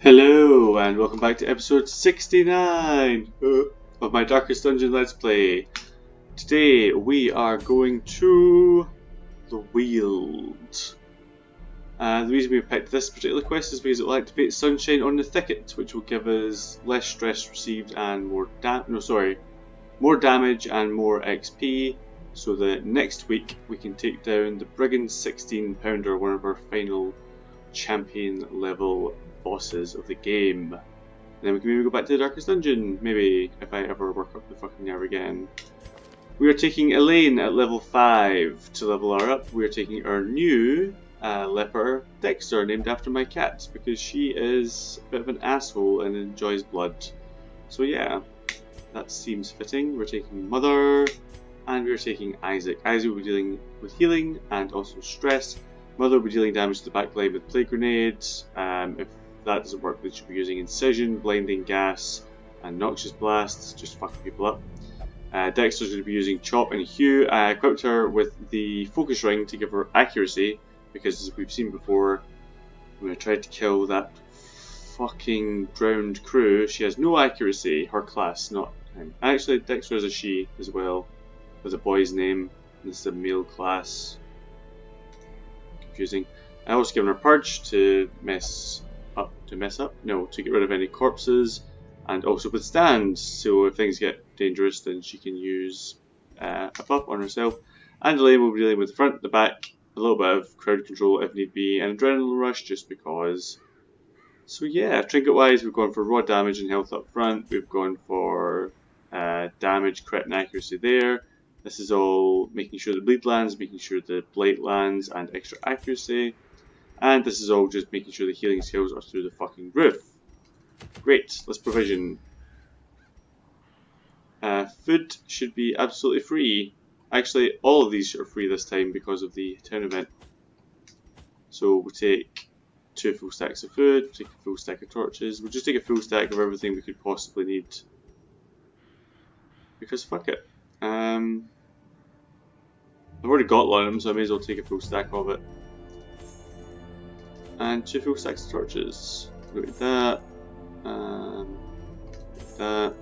Hello and welcome back to episode 69 of my Darkest Dungeon Let's Play. Today we are going to the Weald. The reason we picked this particular quest is because it will activate Sunshine on the Thicket, which will give us less stress received and more damage and more XP, so that next week we can take down the Brigand 16 Pounder, one of our final champion level bosses of the game. And then we can maybe go back to the Darkest Dungeon, maybe, if I ever work up the fucking nerve again. We are taking Elaine at level 5 to level her up. We are taking our new leper, Dexter, named after my cat, because she is a bit of an asshole and enjoys blood. So yeah, that seems fitting. We're taking Mother, and we're taking Isaac. Isaac will be dealing with healing and also stress. Mother will be dealing damage to the back line with plague grenades. If that doesn't work, then she'll be using Incision, Blinding Gas, and Noxious Blasts, just fucking people up. Dexter's going to be using Chop and Hew. I equipped her with the Focus Ring to give her accuracy, because as we've seen before, when I tried to kill that fucking drowned crew, she has no accuracy, her class, not him. Actually, Dexter is a she as well, with a boy's name. This is a male class. Confusing. I also given her Purge to to get rid of any corpses, and also Withstand, so if things get dangerous then she can use a buff on herself. And Elaine will be dealing with the front, the back, a little bit of crowd control if need be, and Adrenaline Rush just because. So yeah, trinket wise we've gone for raw damage and health up front, we've gone for damage, crit and accuracy there. This is all making sure the bleed lands, making sure the blight lands, and extra accuracy. And this is all just making sure the healing skills are through the fucking roof. Great, let's provision. Food should be absolutely free. Actually, all of these are free this time because of the town event. So we'll take 2 full stacks of food, we'll take a full stack of torches, we'll just take a full stack of everything we could possibly need. Because fuck it. I've already got one of them, so I may as well take a full stack of it. And 2 full stacks of torches. Look at that. That.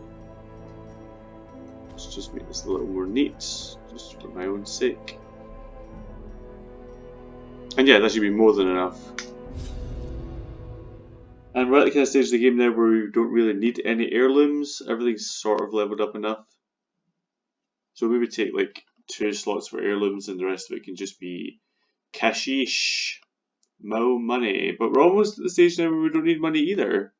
Let's just make this a little more neat, just for my own sake. And yeah, that should be more than enough. And we're at the kind of stage of the game now where we don't really need any heirlooms. Everything's sort of leveled up enough. So maybe take like 2 slots for heirlooms and the rest of it can just be cashish. Mo money. But we're almost at the stage now where we don't need money either.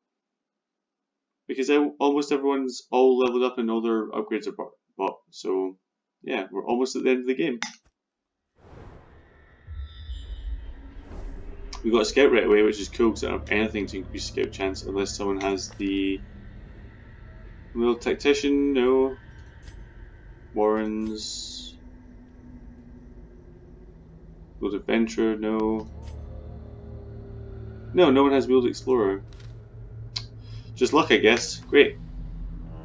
Because almost everyone's all leveled up and all their upgrades are bought. So yeah, we're almost at the end of the game. We got a scout right away, which is cool because I don't have anything to increase scout chance unless someone has the little tactician, no. Warrens. Wield Adventurer, no. No one has Wield Explorer. Just luck, I guess. Great.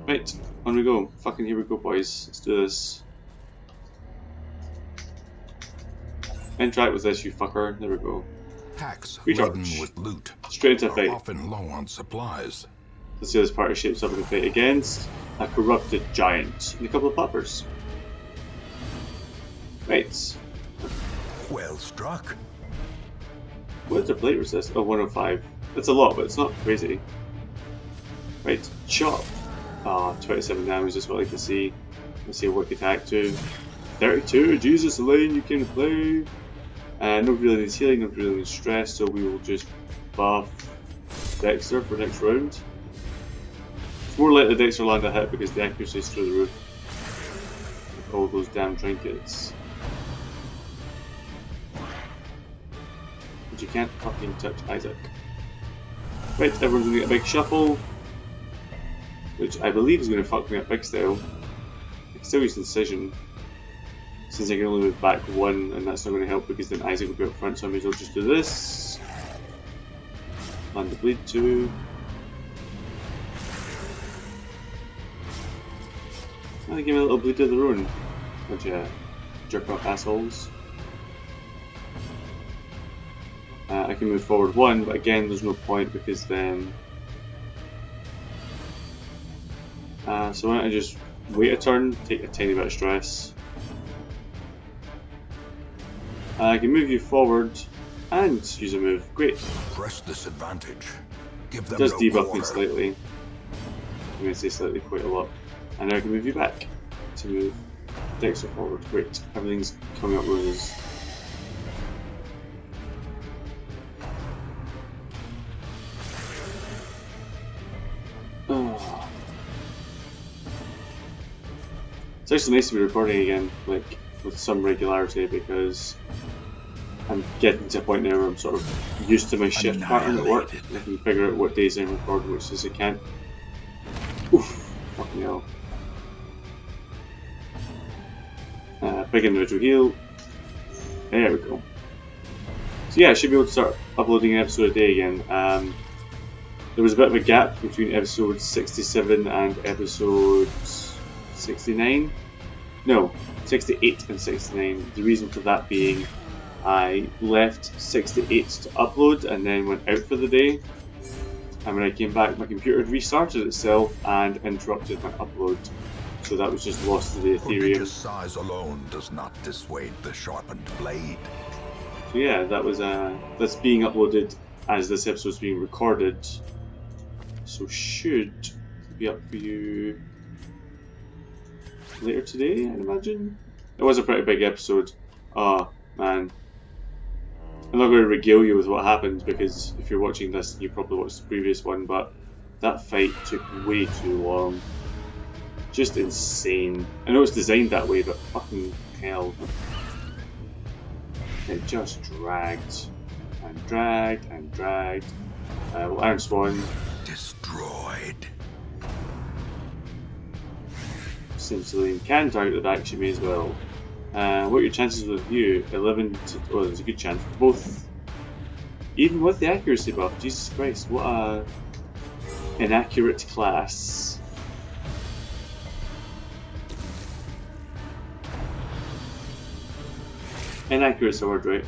Right, on we go. Fucking here we go, boys. Let's do this. Interact with this, you fucker. There we go. Packs Recharge. laden with loot. Straight into a fight. Often low on supplies. Let's see how this party shapes up in the fight against a corrupted giant and a couple of poppers. Right. Well struck. What is their plate resist? Oh, 105. That's a lot, but it's not crazy. Right, chop. Ah, 27 damage, that's what I like to see. Let's see a work attack too. 32, Jesus, Elaine, you can play. Nobody really needs healing, nobody really needs stress, so we will just buff Dexter for next round. It's more likely Dexter land a hit because the accuracy is through the roof. With all those damn trinkets. But you can't fucking touch Isaac. Right, everyone's gonna get a big shuffle. Which I believe is going to fuck me up big style. I can still use Incision. Since I can only move back 1 and that's not going to help because then Isaac will be up front, so I may as well just do this. Land the bleed too. And give me a little bleed of their own. Bunch of jerk off assholes. I can move forward 1, but again there's no point because then So why don't I just wait a turn, take a tiny bit of stress. I can move you forward and use a move. Great. Press this advantage. Give them It does no debuff me quarter. slightly. I'm going to say slightly quite a lot. And now I can move you back to move Dexter forward. Great. Everything's coming up roses. Oh. It's actually nice to be recording again, like with some regularity, because I'm getting to a point now where I'm sort of used to my shift pattern at work. I can figure out what days I'm recording, which days I can't. Oof, fucking hell. Big individual heal. There we go. So yeah, I should be able to start uploading an episode a day again. There was a bit of a gap between episode 67 and episode 69. No, 68 and 69. The reason for that being I left 68 to upload and then went out for the day. And when I came back, my computer had restarted itself and interrupted my upload. So that was just lost to the Ethereum. Prodigious size alone does not dissuade the sharpened blade. So yeah, that's being uploaded as this episode's being recorded. So should be up for you later today, I'd imagine. It was a pretty big episode. Oh man. I'm not going to regale you with what happened because if you're watching this, you probably watched the previous one, but that fight took way too long. Just insane. I know it's designed that way, but fucking hell. It just dragged and dragged and dragged. Well, Iron Swan. Destroyed. Essentially, can target the back, she may as well. What are your chances with you? 11 to. Oh, there's a good chance. Both. Even with the accuracy buff, Jesus Christ, what a inaccurate class. Inaccurate is the word, right?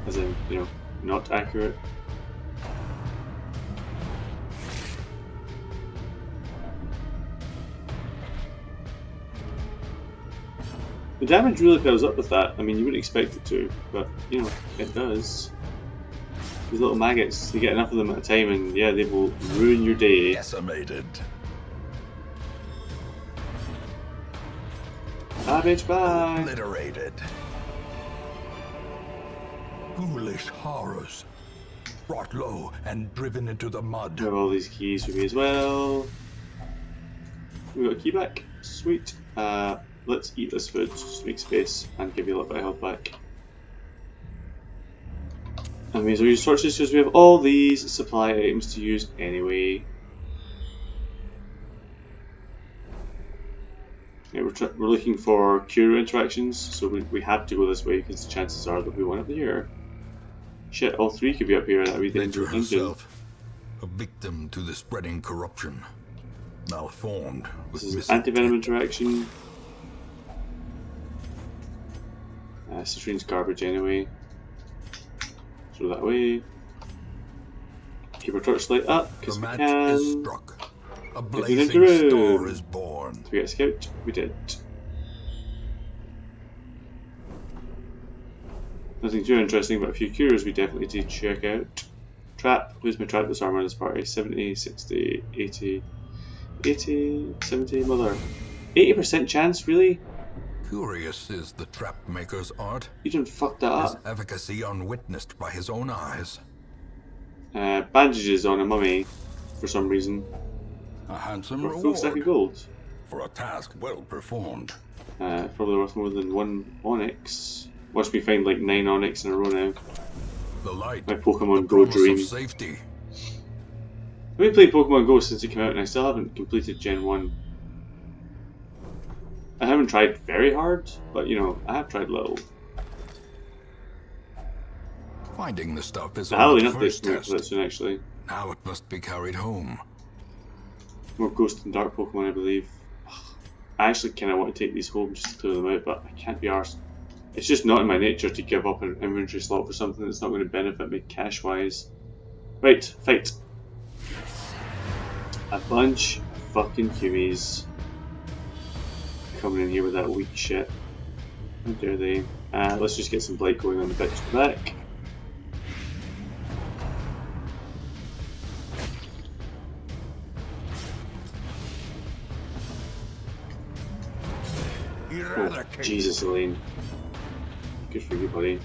As in, you know, not accurate. The damage really piles up with that. I mean, you wouldn't expect it to, but, you know, it does. These little maggots, you get enough of them at a time and, yeah, they will ruin your day. Decimated. Bye, bitch, bye! Obliterated. Foolish horrors. Brought low and driven into the mud. We have all these keys for me as well. We got a key back. Sweet. Let's eat this food just to make space and give you a little bit of health back. And these are resources because we have all these supply items to use anyway. Yeah, we're looking for cure interactions, so we have to go this way because the chances are there'll be one up here. Shit, all three could be up here. That would be the Nature engine. herself, a victim to the spreading corruption, malformed with This is missing anti-venom teeth. interaction. Citrin's garbage anyway. Throw that away. Keep our torchlight up because The we match can. is struck. A into blazing the room. star is born. Did we get a scout? We did. Nothing too interesting, but a few cures we definitely need to check out. Trap. Who's my trap disarmer in this party? 70, 60, 80, 80, 70, mother. 80% chance, really? Curious is the trap maker's art. You done fucked that His up. efficacy unwitnessed by his own eyes. Bandages on a mummy for some reason. A handsome For a full stack of reward gold. for a task well performed. Probably worth more than one onyx. Watch me find like 9 onyx in a row now. The light, My Pokemon the Go promise dream. of safety. I've been playing Pokemon Go since it came out and I still haven't completed Gen 1. I haven't tried very hard, but you know, I have tried little. Finding the stuff is The only Halloween the update's first coming out for that test. soon actually. Now it must be carried home. More Ghost and Dark Pokemon I believe. I actually kinda want to take these home just to clear them out, but I can't be arsed. It's just not in my nature to give up an inventory slot for something that's not going to benefit me cash wise. Right, fight. A bunch of fucking Humies coming in here with that weak shit. How dare they? Let's just get some blight going on the bitch back. Oh, Jesus, Elaine. Good for you, buddy.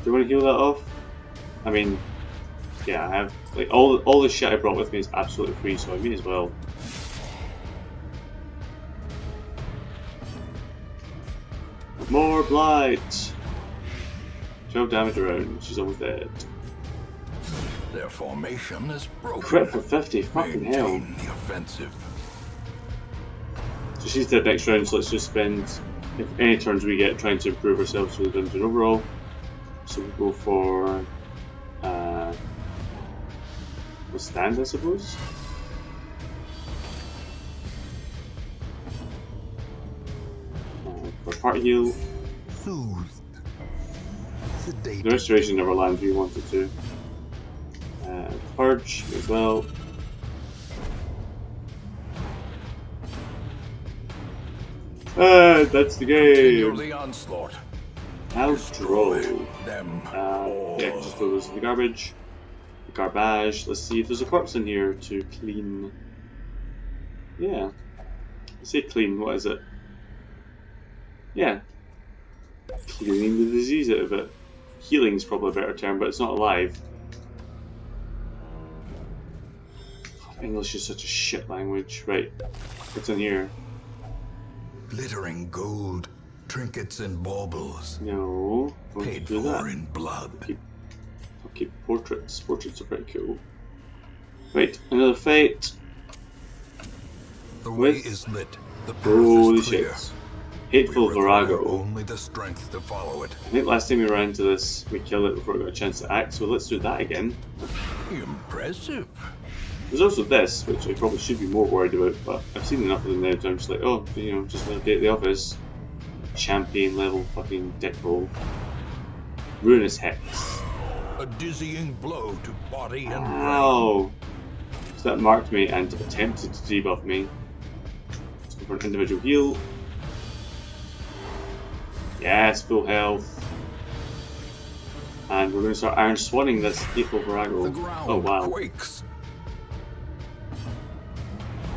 Do you want to heal that off? I mean, yeah, I have like all the shit I brought with me is absolutely free, so I may as well. More blight. 12 damage around. She's almost dead. Their formation is broken. Crit for 50. Fucking hell. The offensive. So she's dead next round. So let's just spend if any turns we get trying to improve ourselves for the dungeon overall. So we'll go for withstand, I suppose. For part heal. Soothed. Sedated. The restoration never lands we wanted to. Purge as well. That's the game. The onslaught. Outro. Them. Yeah, just throw those in the garbage. Garbage. Let's see if there's a corpse in here to clean. Yeah. I say clean, what is it? Yeah. Cleaning the disease out of it. Healing's probably a better term, but it's not alive. English is such a shit language. Right. What's in here? Glittering gold, trinkets and baubles. No. Don't Paid do for that. in blood. I'll keep portraits. Portraits are pretty cool. Right, another fight. The way is lit. The path Holy is clear. shit. Hateful We require Virago. only the strength to follow it. I think last time we ran into this, we killed it before it got a chance to act, so let's do that again. Impressive. There's also this, which I probably should be more worried about, but I've seen enough of them now, so I'm just like, oh, you know, just another day at the office. Champion level fucking dickhole. Ruinous Hex. A dizzying blow to body and brain. Ow! So that marked me and attempted to debuff me. Let's go for an individual heal. Yes, full health. And we're going to start Iron Swanning this Hateful Virago. The ground Oh wow. quakes.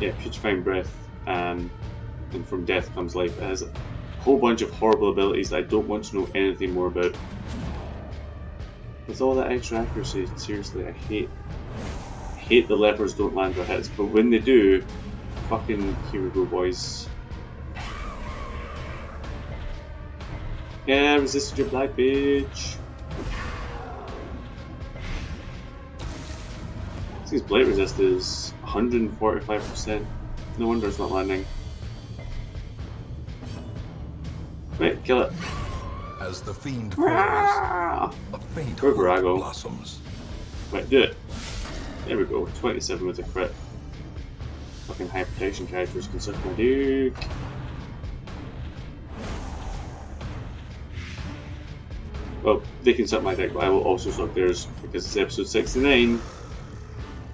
Yeah, putrefying breath, and from death comes life. It has a whole bunch of horrible abilities that I don't want to know anything more about. With all that extra accuracy, seriously, I hate the lepers don't land their hits, but when they do, fucking here we go, boys. Yeah, resisted your black bitch. This blight resist is 145%. No wonder it's not landing. Right, kill it. As the fiend falls, a faint hope Virago. blossoms. Right, do it. There we go. 27 with a crit. Fucking high protection characters can suck my dick. Well, they can suck my dick, but I will also suck theirs because it's episode 69.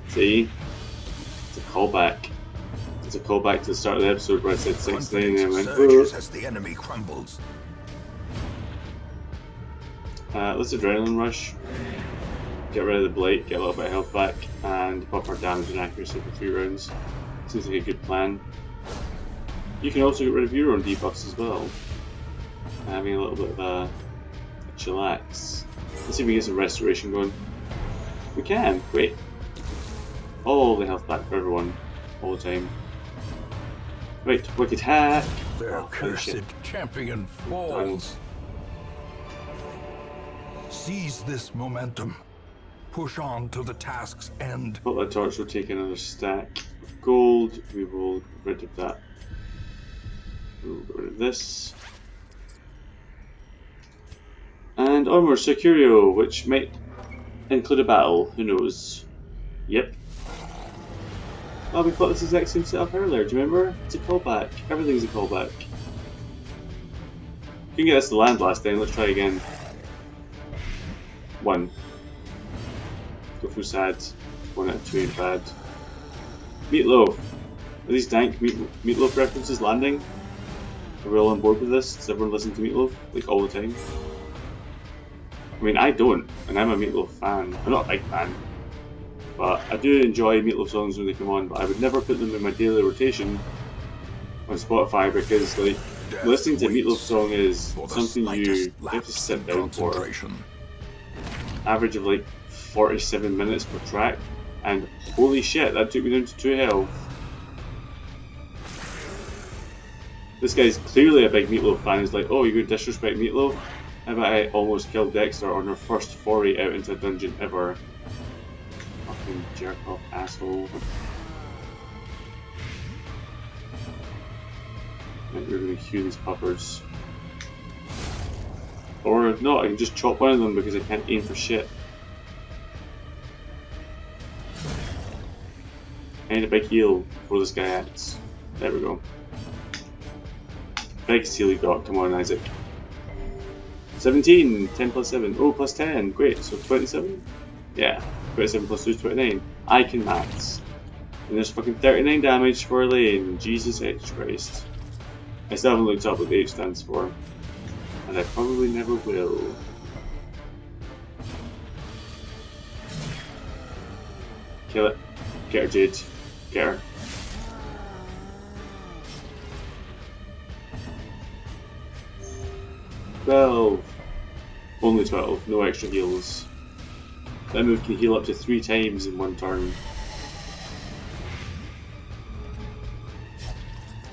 See? It's a callback. It's a callback to the start of the episode where I said 69 and I went, Surges as the enemy crumbles. let's adrenaline rush. Get rid of the blight, get a little bit of health back, and buff our damage and accuracy for 3 rounds. Seems like a good plan. You can also get rid of your own debuffs as well. Having a little bit of a chillax. Let's see if we get some restoration going. We can, great. All the health back for everyone, all the time. Right, wicked hack. Their Oh, cursed champion falls. Seize this momentum. Push on to the task's end. Put that torch, will take another stack of gold. We will get rid of that. We'll get rid of this. And onward, Securio, which might include a battle, who knows. Yep. Oh, we fought this exact same setup earlier, do you remember? It's a callback. Everything's a callback. You can get us to land last time, let's try again. 1. Go through sad. 1 out of 2 ain't bad. Meatloaf. Are these dank Meatloaf references landing? Are we all on board with this? Does everyone listen to Meatloaf? Like all the time? I mean, I don't, and I'm a Meatloaf fan. I'm not a big fan. But I do enjoy Meatloaf songs when they come on, but I would never put them in my daily rotation on Spotify because, like, listening to a Meatloaf song is something you have to sit down for. Average of like 47 minutes per track, and holy shit, that took me down to 2 health. This guy's clearly a big Meatloaf fan. He's like, oh, you're gonna disrespect Meatloaf? How about I almost killed Dexter on her first foray out into a dungeon ever? Fucking jerk off asshole. And we're gonna hew these puppers. Or not, I can just chop one of them because I can't aim for shit. I need a big heal before this guy acts. There we go. Biggest heal you got, come on Isaac. 17, 10 plus 7, oh plus 10, great, so 27? Yeah, 27 plus 2 is 29. I can maths. And there's fucking 39 damage for a lane, Jesus H Christ. I still haven't looked up what the H stands for. And I probably never will. Kill it. Get her, Jade. Get her. Well, only 12, no extra heals. That move can heal up to 3 times in one turn.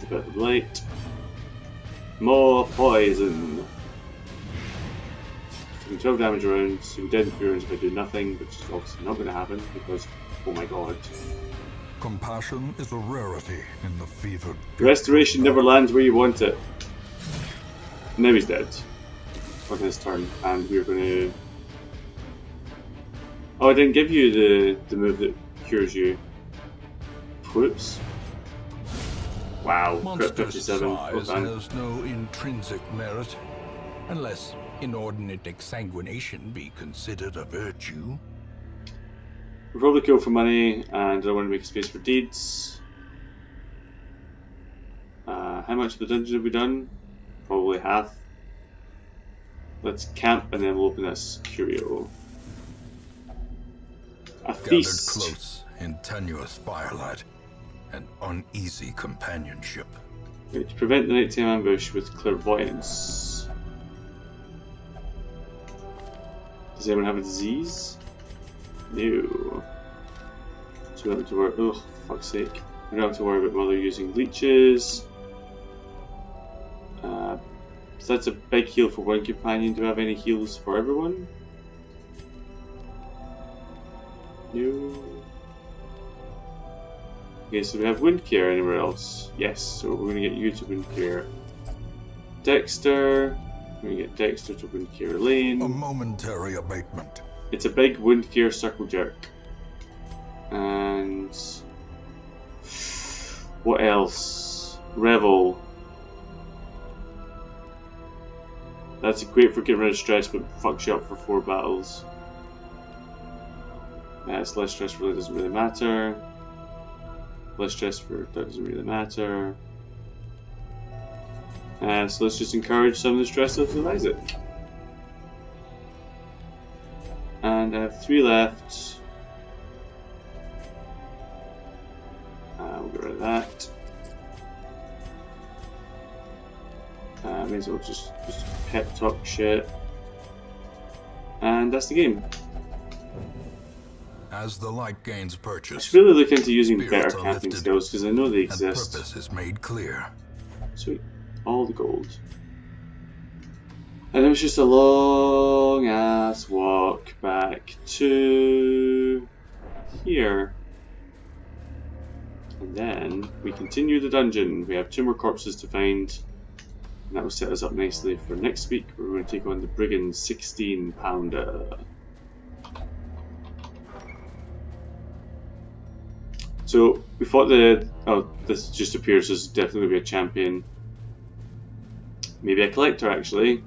A bit of light. More poison. Taking 12 damage around, so dead in 3 rounds if I do nothing, which is obviously not going to happen because, oh my god. Compassion is a rarity in the fevered. Restoration never lands where you want it. Now he's dead. Fucking his turn, and we're going to. Oh, I didn't give you the move that cures you. Whoops. Wow, crit 57. Well done. Has no intrinsic merit, unless inordinate exsanguination be considered a virtue. We'll probably kill for money, and I don't want to make space for deeds. How much of the dungeon have we done? Probably half. Let's camp and then we'll open this curio. A feast. Gathered close in tenuous firelight and uneasy companionship. To prevent the nighttime ambush with clairvoyance. Does anyone have a disease? No. So we don't have to worry. Oh, fuck's sake. We don't have to worry about Mother using leeches. So that's a big heal for one companion. Do we have any heals for everyone? No. Okay, so we have wound care anywhere else? Yes, so we're going to get you to wound care. Dexter. We're going to get Dexter to wound care lane. A momentary abatement. It's a big wound care circle jerk. And what else? Revel. That's great for getting rid of stress, but fucks you up for 4 battles. It's less stress for that doesn't really matter. Less stress for that doesn't really matter. So let's just encourage some of the stress levels of Isaac. And I have 3 left. We'll get rid of that. May as well just pep talk shit. And that's the game. As the light gains I purchase, should really look into using spirits better are camping lifted skills because I know they and exist. purpose is made clear. Sweet. All the gold. And it was just a long ass walk back to here. And then we continue the dungeon. We have 2 more corpses to find. And that will set us up nicely for next week. We're going to take on the Brigand 16 pounder. So we fought the. Oh, this just appears as definitely be a champion. Maybe a collector actually.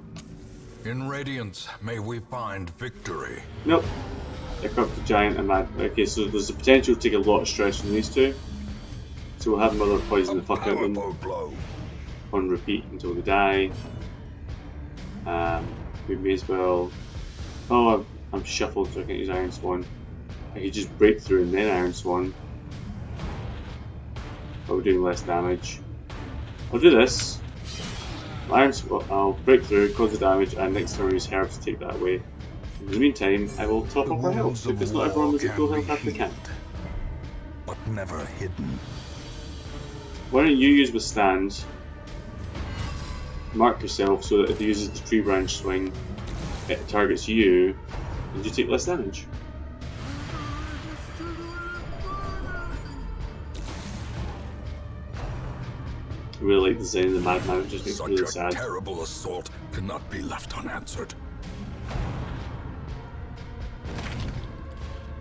In Radiance, may we find victory. Nope. Pick up the giant and mad. Okay, so there's the potential to take a lot of stress from these two. So we'll have Mother poison the fuck out of them Blow. on repeat until they die. We may as well. Oh, I'm shuffled, so I can't use Iron Swan. I could just break through and then Iron Swan. But we're doing less damage. I'll do this. Iron Swan. I'll break through, cause the damage, and next turn I'll use herbs to take that away. In the meantime, I will top up our health because not everyone has a full health after the camp. But never hidden. Why don't you use Withstand? Mark yourself so that if he uses the tree branch swing, it targets you, and you take less damage. I really like the design of the madman, it just makes me really sad. Such a terrible assault cannot be left unanswered.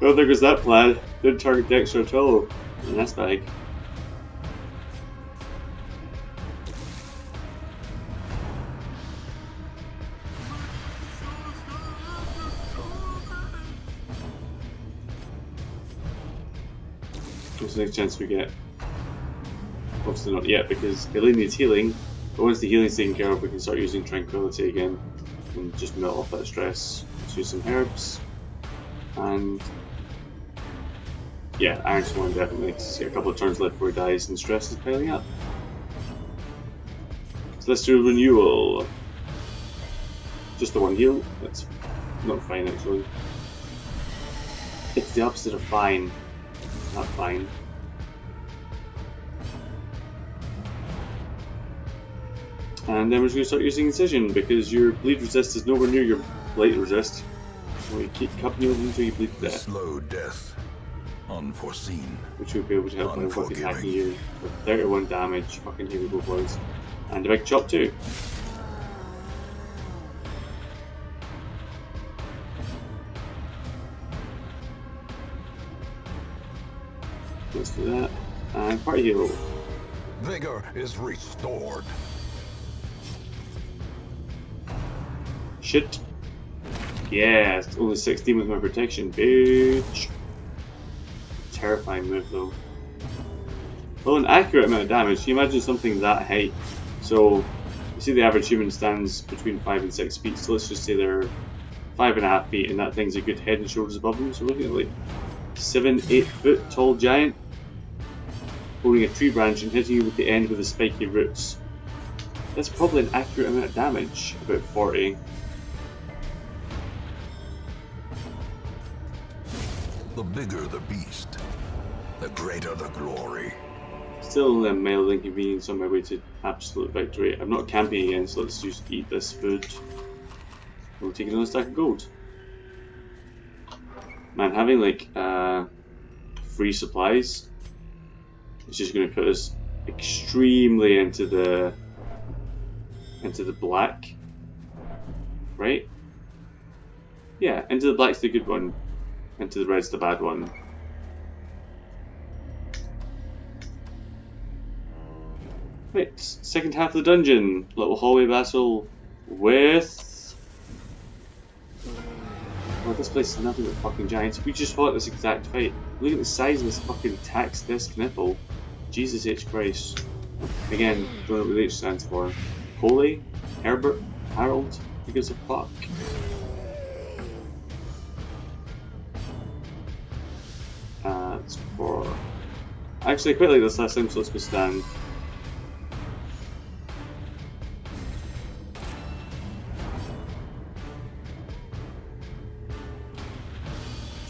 Well, there goes that plan. Didn't target Dexter at all. And that's bag. What's the next chance we get? Obviously not yet because Elaine needs healing. But once the healing's taken care of, we can start using Tranquility again and just melt off that stress. Let's use some herbs. And yeah, Iron Swan definitely. He's got a couple of turns left before he dies and stress is piling up. So let's do renewal. Just the one heal. That's not fine actually. It's the opposite of fine. Not fine. And then we're just going to start using Incision because your bleed resist is nowhere near your blight resist. So you keep cupping you until you bleed to death. Slow death. Unforeseen. Which will be able to help when fucking attacking you with 31 damage. Fucking here we go, boys. And a big chop too. Let's do that. And party hero. Vigor is restored. Shit. Yeah, it's only 16 with my protection, bitch. Terrifying move though. Well, an accurate amount of damage. Can you imagine something that height? So, you see the average human stands between 5 and 6 feet, so let's just say they're 5.5 feet, and that thing's a good head and shoulders above them. So we're looking at like 7-8 foot tall giant holding a tree branch and hitting you with the end with the spiky roots. That's probably an accurate amount of damage, about 40. The bigger the beast, the greater the glory. Still a mild inconvenience on my way to absolute victory. I'm not camping again, so let's just eat this food. We'll take another stack of gold. Man, having like free supplies is just going to put us extremely into the black, right? Yeah, into the black's the good one, into the red's the bad one. Right, second half of the dungeon, little hallway battle with. Oh, this place is nothing but fucking giants. We just fought this exact fight. Look at the size of this fucking tax disc nipple. Jesus H. Christ. Again, don't know what the H stands for. Holy? Herbert? Harold? Who gives a fuck? It's for. Actually, I quite like this last time, so let's go stand.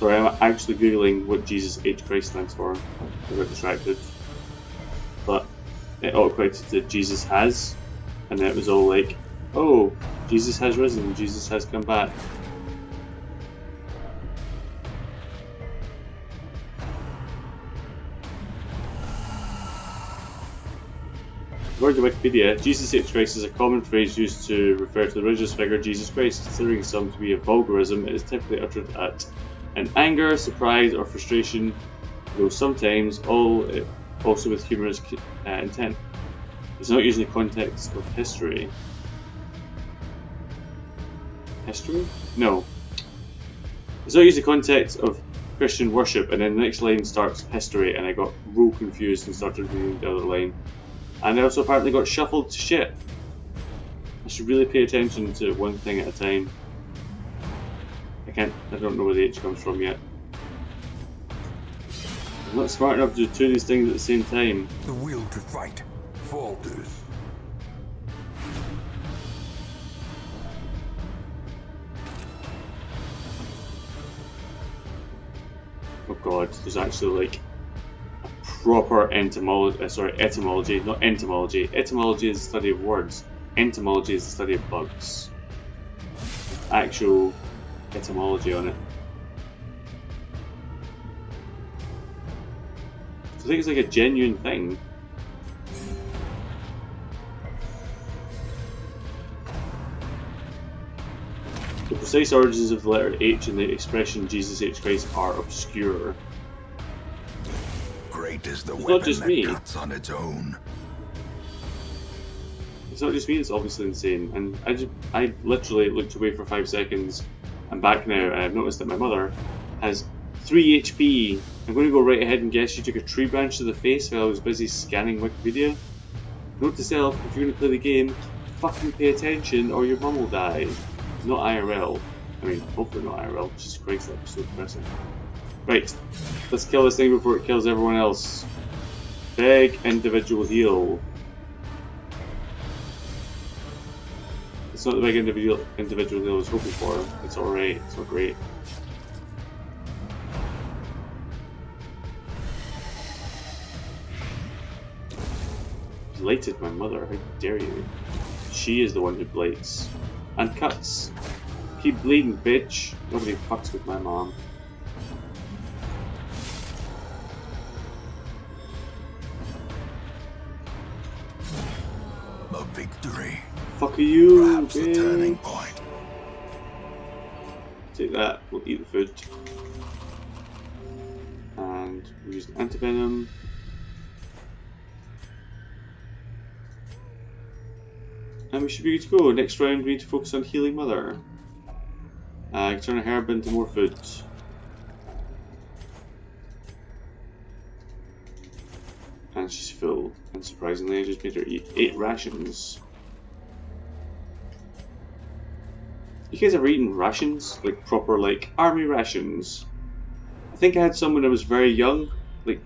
Sorry, I'm actually googling what Jesus H. Christ stands for. I got distracted. But it auto-corrected to Jesus has, and then it was all like, oh, Jesus has risen, Jesus has come back. According to Wikipedia, Jesus H. Christ is a common phrase used to refer to the religious figure Jesus Christ. Considering some to be a vulgarism, it is typically uttered in anger, surprise, or frustration though sometimes also with humorous intent. It's not using the context of history. History? No. It's not using the context of Christian worship, and then the next line starts history, and I got real confused and started reading the other line. And I also apparently got shuffled to shit. I should really pay attention to one thing at a time. I don't know where the H comes from yet. I'm not smart enough to do two of these things at the same time. The will to fight falters. Oh god, there's actually like a proper etymology, not entomology. Etymology is the study of words. Entomology is the study of bugs. Actual etymology on it. So I think it's like a genuine thing. The precise origins of the letter H in the expression Jesus H. Christ are obscure. Great is the It's weapon not just that me. cuts on its own. It's not just me, it's obviously insane. And I literally looked away for 5 seconds. I'm back now, and I've noticed that my mother has 3 HP. I'm going to go right ahead and guess she took a tree branch to the face while I was busy scanning Wikipedia. Note to self, if you're going to play the game, fucking pay attention or your mum will die. Not IRL. I mean, hopefully not IRL. Jesus Christ, that was so depressing. Right, let's kill this thing before it kills everyone else. Big individual heal. It's not the big individual heal I was hoping for. It's alright, it's not great. Blighted my mother, how dare you? She is the one who blights. And cuts. Keep bleeding, bitch. Nobody fucks with my mom. A victory. Fuck you, Perhaps the turning point. Take that, we'll eat the food. And we'll use the antivenom. And we should be good to go. Next round we need to focus on healing mother. I can turn a herb into more food. And she's full. And surprisingly I just made her eat 8 rations. You guys ever eaten rations? Like proper like army rations? I think I had some when I was very young. Like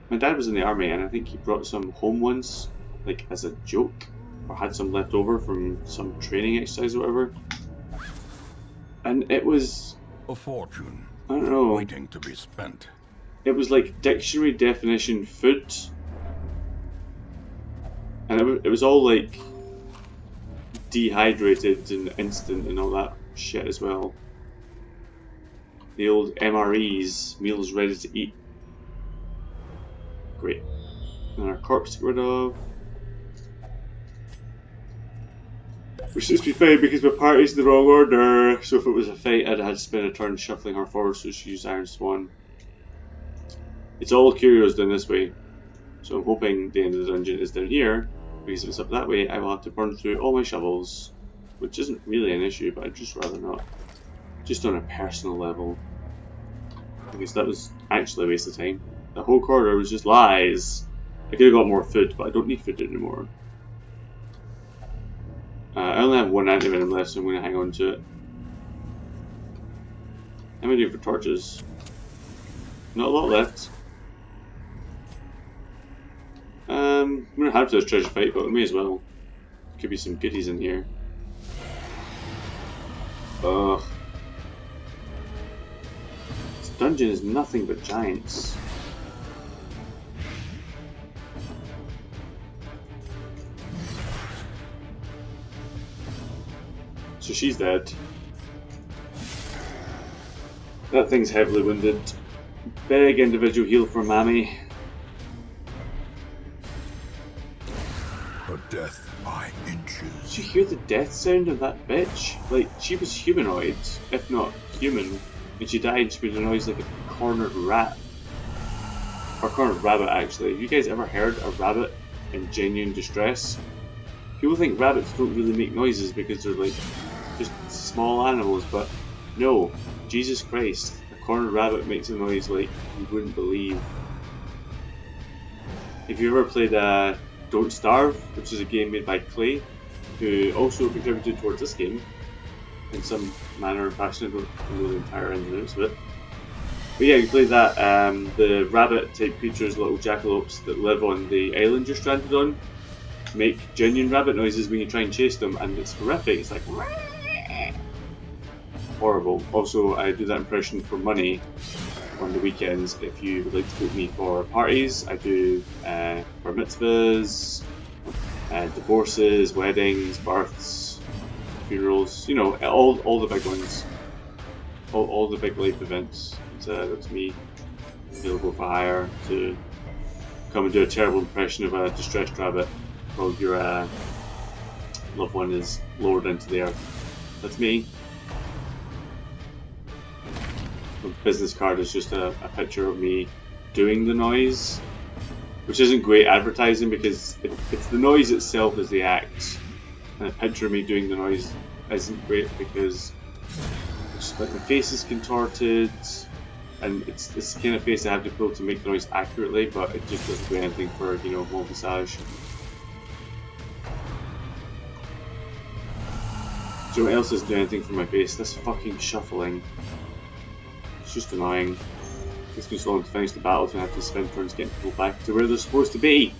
my dad was in the army and I think he brought some home once, like as a joke. Or had some left over from some training exercise or whatever. And it was... A fortune. I don't know. Waiting to be spent. It was like dictionary definition food. And it was all like dehydrated and instant and all that shit as well. The old MREs, meals ready to eat. Great. And our corpse to get rid of. Which seems to be fine because my party's in the wrong order, so if it was a fight I'd had to spend a turn shuffling her forward so she used Iron Swan. It's all curios down this way, so I'm hoping the end of the dungeon is down here, because if it's up that way I will have to burn through all my shovels, which isn't really an issue, but I'd just rather not. Just on a personal level. Because that was actually a waste of time. The whole corridor was just lies. I could have got more food, but I don't need food anymore. I only have 1 antivenom left, so I'm going to hang on to it. How am I doing for torches? Not a lot left. I'm going to have to do this treasure fight, but we may as well. Could be some goodies in here. Ugh. This dungeon is nothing but giants. So she's dead. That thing's heavily wounded. Big individual heal for Mammy. A death by inches. Did you hear the death sound of that bitch? Like, she was humanoid, if not human, and she died with a noise like a cornered rat. or cornered rabbit actually. Have you guys ever heard a rabbit in genuine distress? People think rabbits don't really make noises because they're like just small animals, but no, Jesus Christ, a cornered rabbit makes a noise like you wouldn't believe. If you ever played Don't Starve, which is a game made by Clay, who also contributed towards this game in some manner or fashion, I don't know the entire ins and outs of it. But yeah, you play that, the rabbit type creatures, little jackalopes that live on the island you're stranded on, make genuine rabbit noises when you try and chase them, and it's horrific. It's like horrible. Also, I do that impression for money on the weekends. If you would like to book me for parties, I do bar mitzvahs, divorces, weddings, births, funerals. You know, all the big ones, all the big life events. That's me available for hire to come and do a terrible impression of a distressed rabbit while your loved one is lowered into the earth. That's me. The business card is just a picture of me doing the noise, which isn't great advertising because it's the noise itself is the act, and a picture of me doing the noise isn't great because it's like the face is contorted, and it's this kind of face I have to pull to make the noise accurately, but it just doesn't do anything for, you know, more massage. So what else doesn't do anything for my face? This fucking shuffling. It's just annoying. It's just long to finish the battles and I have to spend turns getting people back to where they're supposed to be.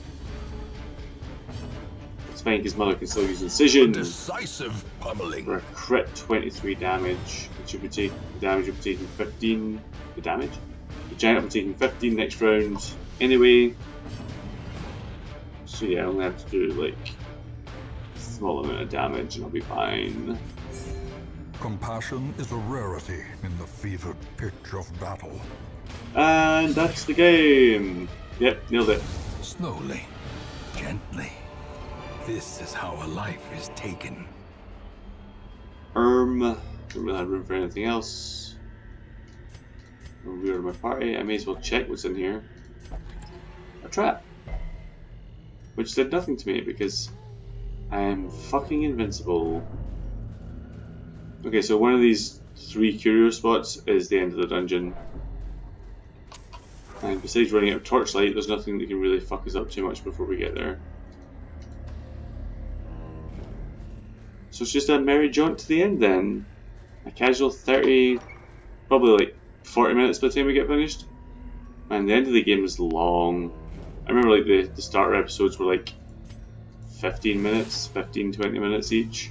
It's fine because Mother can still use Incision. Decisive pummeling. For a crit 23 damage, which would be taking the damage will be taking 15. The damage? The giant will be taking 15 next round anyway. So yeah, I only have to do like a small amount of damage and I'll be fine. Compassion is a rarity in the fevered pitch of battle. And that's the game! Yep, nailed it. Slowly, gently. This is how a life is taken. Don't really have room for anything else. We're my party. I may as well check what's in here. A trap. Which did nothing to me because I am fucking invincible. Okay, so one of these 3 curio spots is the end of the dungeon. And besides running out of torchlight, there's nothing that can really fuck us up too much before we get there. So it's just a merry jaunt to the end then. A casual 30, probably like 40 minutes by the time we get finished. And the end of the game is long. I remember like the starter episodes were like 15 minutes, 15-20 minutes each.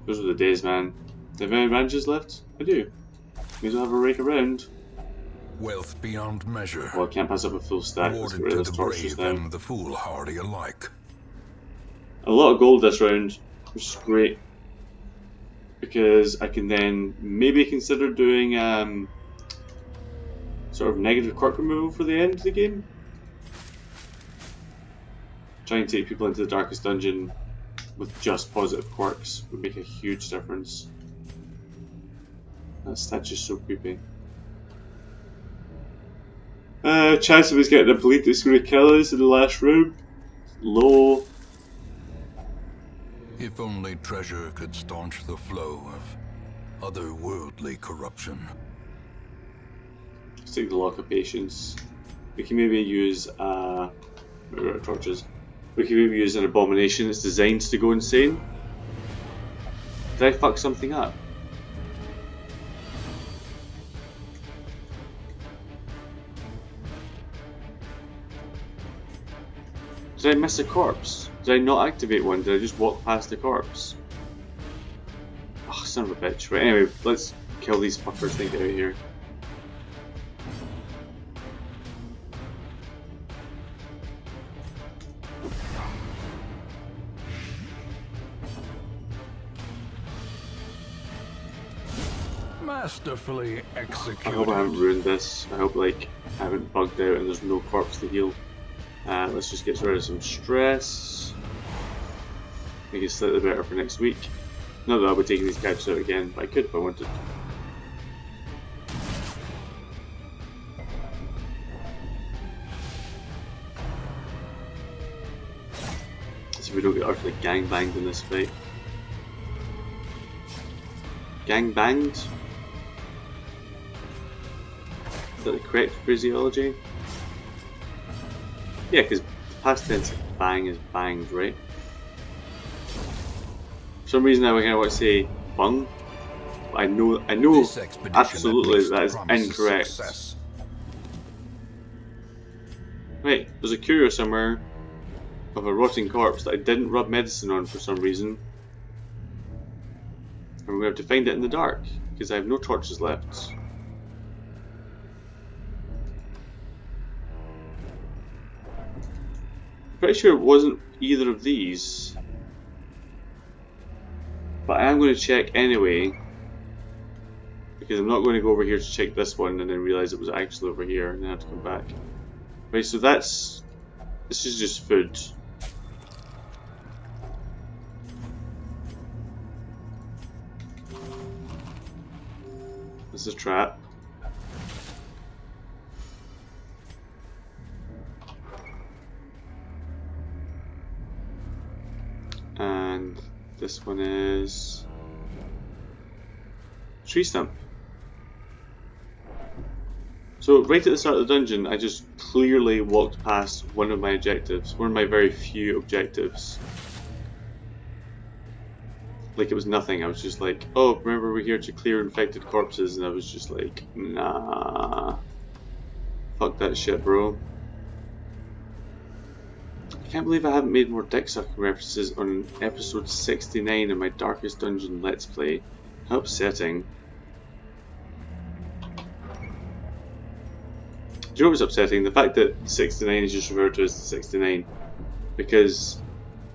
Those were the days, man. Do I have any branches left? I do. May as well have a rake around. Wealth beyond measure. Well, I can't pass up a full stack. Let's get rid of this torch just now. And the foolhardy alike. A lot of gold this round, which is great. Because I can then maybe consider doing sort of negative quirk removal for the end of the game. Trying to take people into the darkest dungeon with just positive quirks would make a huge difference. That statue's so creepy. Chance of us getting a bleed that's going to kill us in the last room. Low. If only treasure could staunch the flow of otherworldly corruption. Let's take the Lock of Patience. We can maybe use torches. We can maybe use an abomination that's designed to go insane. Did I fuck something up? Did I miss a corpse? Did I not activate one? Did I just walk past the corpse? Oh, son of a bitch. Right, anyway, let's kill these fuckers and get out of here. Masterfully executed. I hope I haven't ruined this. I hope like I haven't bugged out and there's no corpse to heal. Let's just get rid of some stress. Make it slightly better for next week. Not that I'll be taking these guys out again, but I could if I wanted. See if we don't get utterly gangbanged in this fight. Gangbanged? Is that the correct phraseology? Yeah, because past tense of bang is banged, right? For some reason I kind of want to say bung. But I know absolutely that is incorrect. Success. Right, there's a curio somewhere of a rotting corpse that I didn't rub medicine on for some reason. And we're going to have to find it in the dark, because I have no torches left. Pretty sure it wasn't either of these. But I am going to check anyway, because I'm not going to go over here to check this one and then realise it was actually over here and then have to come back. Right, so this is just food. This is a trap. And this one is tree stump. So right at the start of the dungeon, I just clearly walked past one of my objectives, one of my very few objectives. Like it was nothing. I was just like, oh, remember we're here to clear infected corpses, and I was just like, nah, fuck that shit, bro. I can't believe I haven't made more dick sucking references on episode 69 of my Darkest Dungeon Let's Play. How upsetting. Do you know what's upsetting? The fact that 69 is just referred to as the 69. Because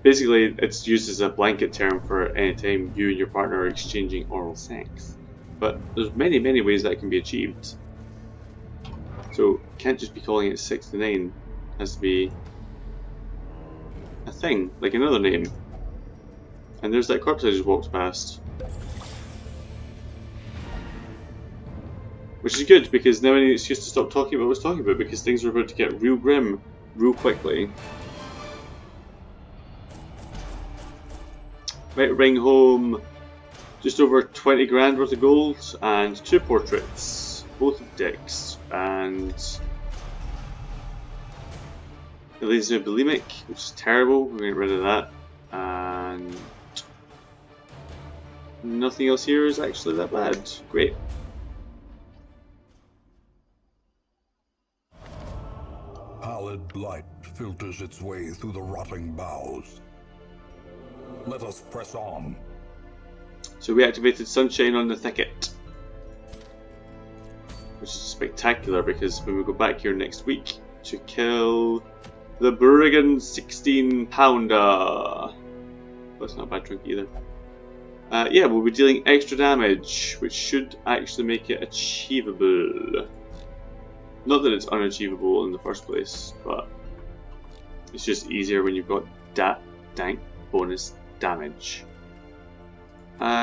basically it's used as a blanket term for any time you and your partner are exchanging oral sex. But there's many, many ways that can be achieved. So can't just be calling it 69. It has to be a thing, like another name. And there's that corpse I just walked past. Which is good, because now I need an excuse to stop talking about what I was talking about, because things are about to get real grim real quickly. Right, bring home just over 20 grand worth of gold and 2 portraits, both of dicks, and the laser bulimic, which is terrible. We're going to get rid of that, and nothing else here is actually that bad. Great. Pallid light filters its way through the rotting boughs. Let us press on. So we activated Sunshine on the Thicket, which is spectacular, because when we go back here next week to kill the Brigand 16 pounder, that's not a bad drink either. Yeah, we'll be dealing extra damage, which should actually make it achievable. Not that it's unachievable in the first place, but it's just easier when you've got that dank bonus damage.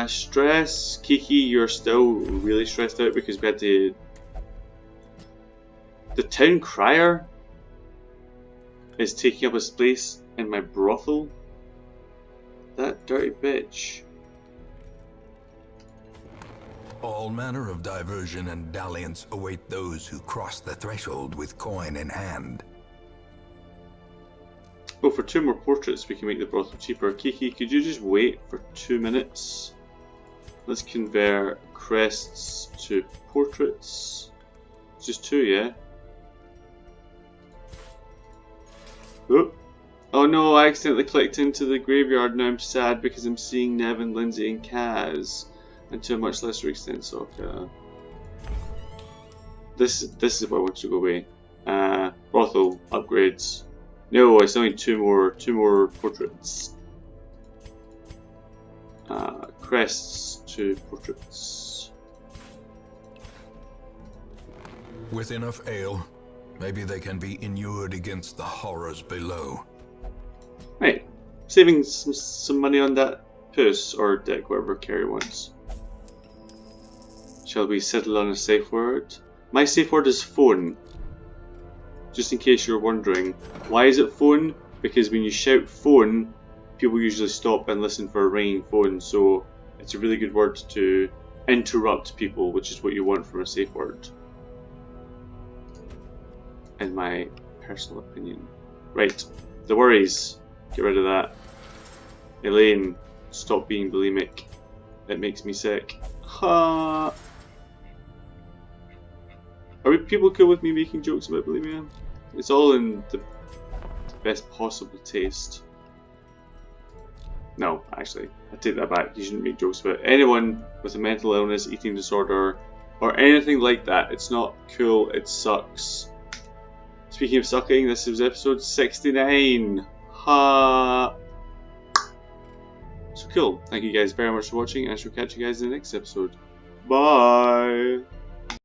Stress, Kiki, you're still really stressed out because we had to... The town crier is taking up a space in my brothel? That dirty bitch. All manner of diversion and dalliance await those who cross the threshold with coin in hand. Oh, for 2 more portraits we can make the brothel cheaper. Kiki, could you just wait for 2 minutes? Let's convert crests to portraits. It's just 2, yeah? Oh. Oh no, I accidentally clicked into the graveyard. Now I'm sad because I'm seeing Nevin, Lindsay and Kaz. And to a much lesser extent Sokka. This is what I want to go away. Brothel upgrades. No, I still need 2 more portraits. Crests to portraits. With enough ale, maybe they can be inured against the horrors below. Right, saving some money on that puss or dick, whatever Carrie wants. Shall we settle on a safe word? My safe word is phone. Just in case you're wondering. Why is it phone? Because when you shout phone, people usually stop and listen for a ringing phone, so it's a really good word to interrupt people, which is what you want from a safe word, in my personal opinion. Right, the worries, get rid of that. Elaine, stop being bulimic. It makes me sick. Ha! Are people cool with me making jokes about bulimia? It's all in the best possible taste. No, actually, I take that back. You shouldn't make jokes about anyone with a mental illness, eating disorder, or anything like that. It's not cool, it sucks. Speaking of sucking, this is episode 69. Ha! So cool. Thank you guys very much for watching, and I shall catch you guys in the next episode. Bye!